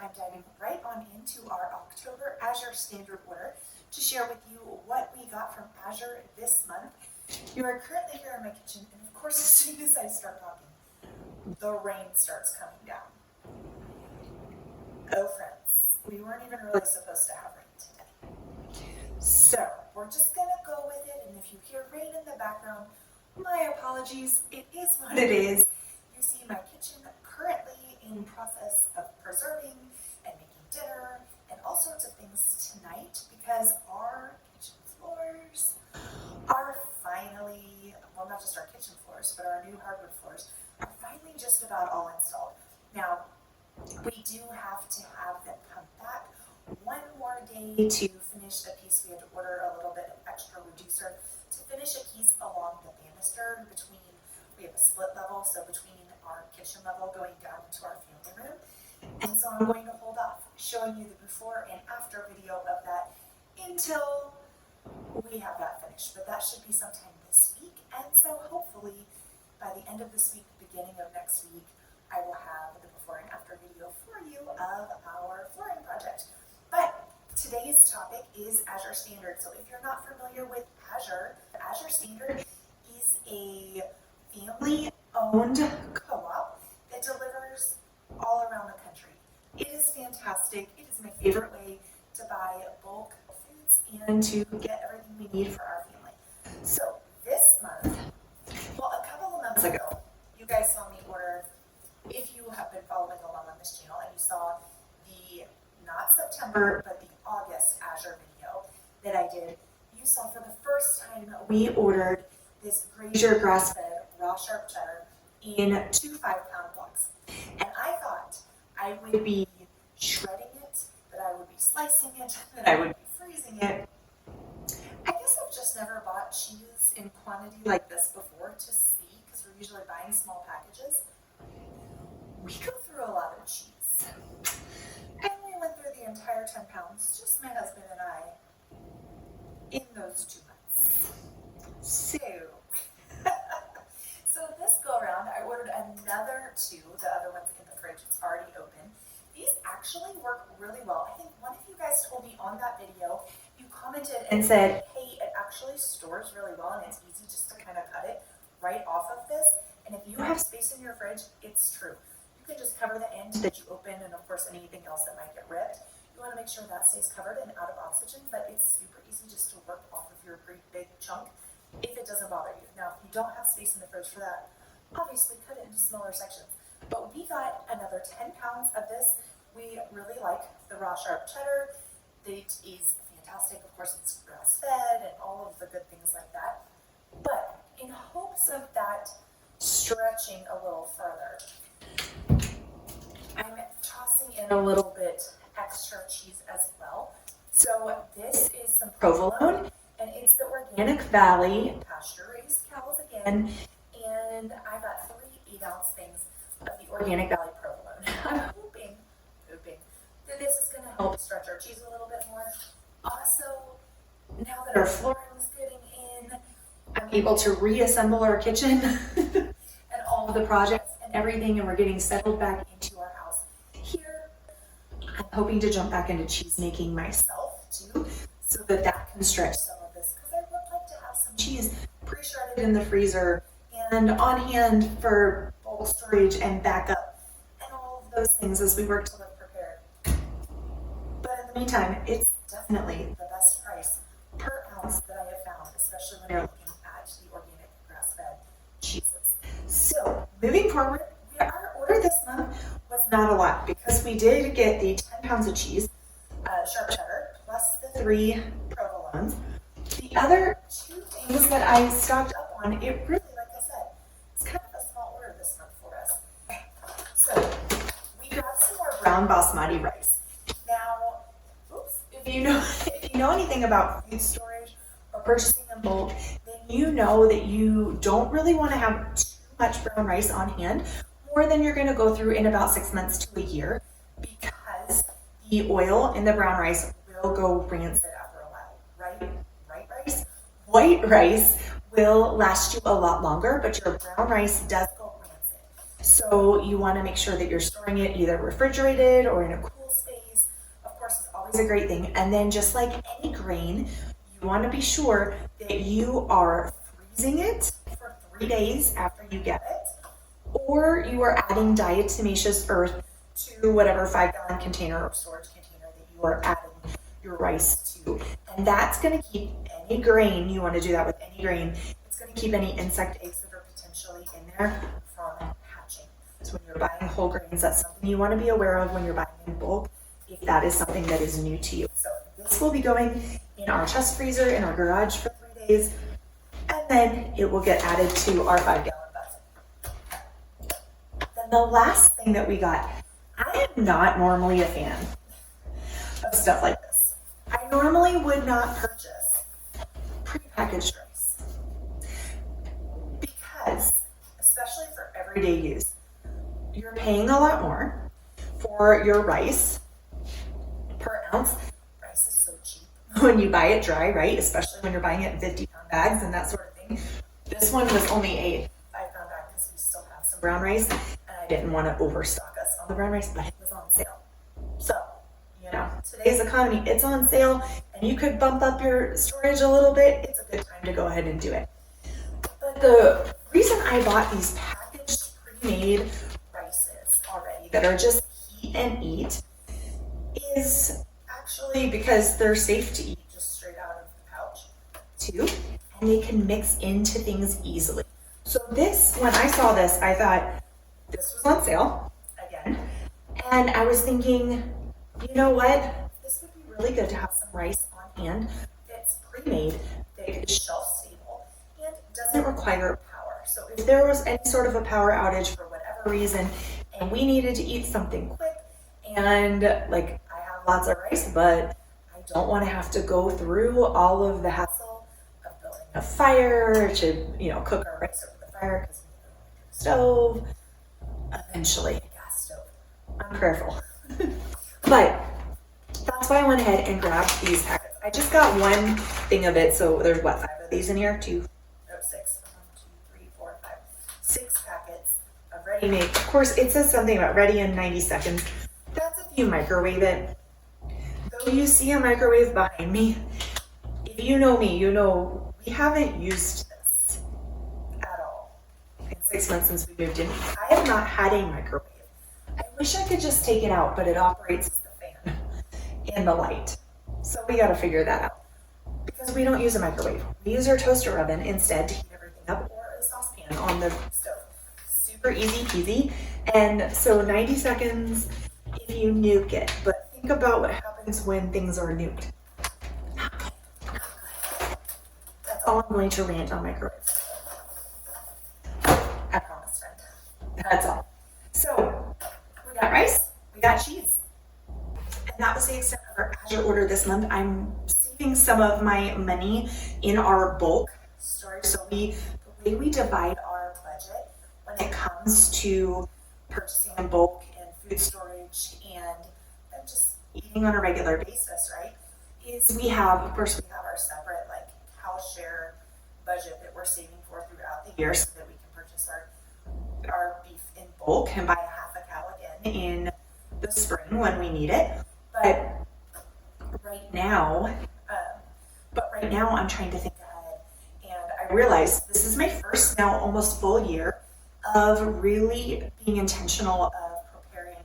I'm diving right on into our October Azure Standard order to share with you what we got from Azure this month. You are currently here in my kitchen, and of course, as soon as I start talking, the rain starts coming down. Oh, friends, we weren't even really supposed to have rain today. So we're just gonna go with it, and if you hear rain in the background, my apologies, it is what it is. You see my kitchen currently in process of preserving and making dinner and all sorts of things tonight because our kitchen floors are finally, well, not just our kitchen floors, but our new hardwood floors are finally just about all installed. Now, we do have to have them come back one more day to finish a piece. We had to order a little bit of extra reducer to finish a piece along the banister between, we have a split level, so between our kitchen level going down into our family room. And so I'm going to hold off showing you the before and after video of that until we have that finished. But that should be sometime this week. And so hopefully by the end of this week, beginning of next week, I will have the before and after video for you of our flooring project. But today's topic is Azure Standard. So if you're not familiar with Azure, the Azure Standard is a family-owned co-op that delivers all around the country. It is fantastic. It is my favorite way to buy bulk foods and to get everything we need for our family. So this month, well, a couple of months ago, you guys saw me order, if you have been following along on this channel and you saw the, not September, but the August Azure video that I did, you saw for the first time we ordered this Azure grass-fed raw sharp cheddar in 2 5-pound blocks. And I thought I would be shredding it, that I would be slicing it, that I would be freezing it. I guess I've just never bought cheese in quantity like this before to see, because we're usually buying small packages. We go through a lot of cheese. And we went through the entire 10 pounds, just my husband and I, in those 2 months. So this go around, I ordered another 2. The other one's in the fridge, it's already open. These actually work really well. I think one of you guys told me on that video, you commented and said, hey, it actually stores really well and it's easy just to kind of cut it right off of this. And if you have space in your fridge, it's true. You can just cover the end that you open and of course anything else that might get ripped. You want to make sure that stays covered and out of oxygen, but it's super easy just to work off of your great big chunk if it doesn't bother you. Now, if you don't have space in the fridge for that, obviously cut it into smaller sections. But we got another 10 pounds of this. We really like the raw sharp cheddar. It is fantastic. Of course, it's grass-fed and all of the good things like that. But in hopes of that stretching a little further, I'm tossing in a little bit extra cheese as well. So this is some provolone, and it's the Organic Valley pasture-raised cows again. And I got 3 8-ounce things of the Organic Valley provolone. I'm hoping that this is going to help stretch our cheese a little bit more. Also, now that our flooring is getting in, I'm able to reassemble our kitchen and all of the projects and everything, and we're getting settled back into our house here. I'm hoping to jump back into cheese making myself too, so that that can stretch some of this, because I would like to have some cheese pre-shredded in the freezer and on hand for bulk storage and backup and all of those things as we work to live prepared. But in the meantime, it's definitely the best price per ounce that I have found, especially when you're looking at the organic grass-fed cheeses. So moving forward, our order this month was not a lot because we did get the 10 pounds of cheese, sharp cheddar, plus the 3 provolones. The other 2 things that I stocked up on, it really, like I said, it's kind of a small order this month for us. So we grabbed some more brown basmati rice. Now, if you know anything about food storage or purchasing in bulk, then you know that you don't really want to have too much brown rice on hand, more than you're going to go through in about 6 months to a year, because the oil in the brown rice will go rancid after a while, right? Rice? White rice will last you a lot longer, but your brown rice does go rancid. So you want to make sure that you're storing it either refrigerated or in a cool space. Of course, it's always a great thing. And then just like any grain, you want to be sure that you are freezing it for 3 days after you get it, or you are adding diatomaceous earth to whatever 5-gallon container or storage container that you are adding your rice to. And that's going to keep any grain, you want to do that with any grain, it's going to keep any insect eggs that are potentially in there from hatching. So when you're buying whole grains, that's something you want to be aware of when you're buying in bulk, if that is something that is new to you. So this will be going in our chest freezer in our garage for 3 days, and then it will get added to our 5-gallon bucket. Then the last thing that we got, I am not normally a fan of stuff like this. I normally would not purchase prepackaged rice because, especially for everyday use, you're paying a lot more for your rice per ounce. Rice is so cheap when you buy it dry, right? Especially when you're buying it in 50-pound bags and that sort of thing. This one was only a 5-pound bag because we still have some brown rice, and I didn't want to overstock us on the brown rice, but it was on sale. So, you know, today's economy, it's on sale, and you could bump up your storage a little bit. It's a good time to go ahead and do it. But the reason I bought these packaged, pre-made rices already that are just heat and eat is actually because they're safe to eat just straight out of the pouch too, and they can mix into things easily. So this, when I saw this, I thought this was on sale again, and I was thinking, you know what, this would be really good to have some rice on hand that's pre-made, that is shelf stable, and doesn't require power. So if there was any sort of a power outage for whatever reason, and we needed to eat something quick, and like I have lots of rice, but I don't want to have to go through all of the hassle of building a fire to, you know, cook our rice over the fire because we have an electric stove, eventually a gas stove. I'm prayerful. But that's why I went ahead and grabbed these packets. I just got one thing of it, so there's what, 5 of these in here? 6. 1, 2, 3, 4, 5. 6 packets of ready-made. Of course, it says something about ready in 90 seconds. That's if you microwave it. Though you see a microwave behind me, if you know me, you know we haven't used this at all in 6 months since we moved in. I have not had a microwave. I wish I could just take it out, but it operates as the fan and the light. So we got to figure that out because we don't use a microwave. We use our toaster oven instead to heat everything up, or a saucepan on the stove. Super easy peasy. And so 90 seconds if you nuke it, but think about what happens when things are nuked. That's all I'm going to rant on microwaves. I promise, friend. That's all. So we got rice, we got cheese. And that was the extent of our Azure order this month. I'm saving some of my money in our bulk storage. So the way we divide our budget when it comes to purchasing in bulk and food storage and just eating on a regular basis, right, is we have, of course, we have our separate like cow share budget that we're saving for throughout the year so that we can purchase our beef in bulk and buy a half a cow again in the spring when we need it. But right now I'm trying to think ahead, and I realize this is my first now almost full year of really being intentional of preparing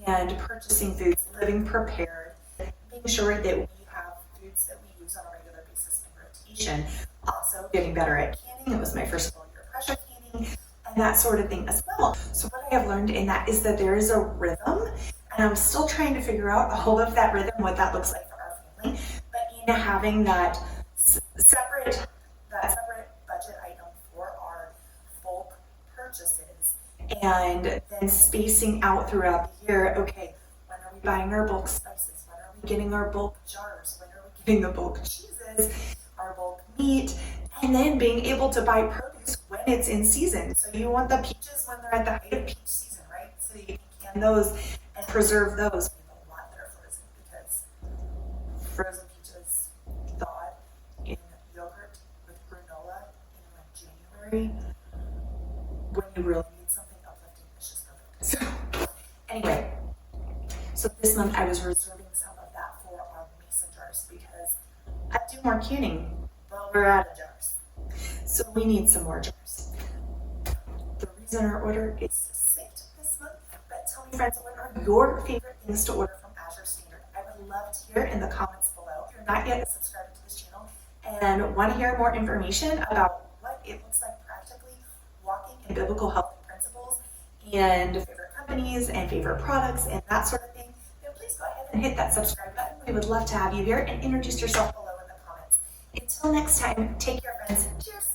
and purchasing foods, living prepared, being sure that we have foods that we use on a regular basis in rotation. Also getting better at canning. It was my first full year of pressure canning and that sort of thing as well. So what I have learned in that is that there is a rhythm, and I'm still trying to figure out all of that rhythm, what that looks like for our family. But in having that separate budget item for our bulk purchases, and then spacing out throughout the year, okay, when are we buying our bulk spices? When are we getting our bulk jars? When are we getting the bulk cheeses, our bulk meat? And then being able to buy produce when it's in season. So you want the peaches when they're at the height of peach season, right? So you can can those and preserve those. We have a lot that are frozen because frozen peaches thawed in yogurt with granola in like January when you really need something uplifting this month I was reserving some of that for our mason jars because I do more canning, but we're out of jars. So we need some more jars. The reason our order is succinct this month, but tell me friends, what are your favorite things to order from Azure Standard? I would love to hear in the comments below. If you're not yet subscribed to this channel and want to hear more information about what it looks like practically walking in biblical health principles and favorite companies and favorite products and that sort of thing, then please go ahead and hit that subscribe button. We would love to have you here and introduce yourself below in the comments. Until next time, take care friends. Cheers!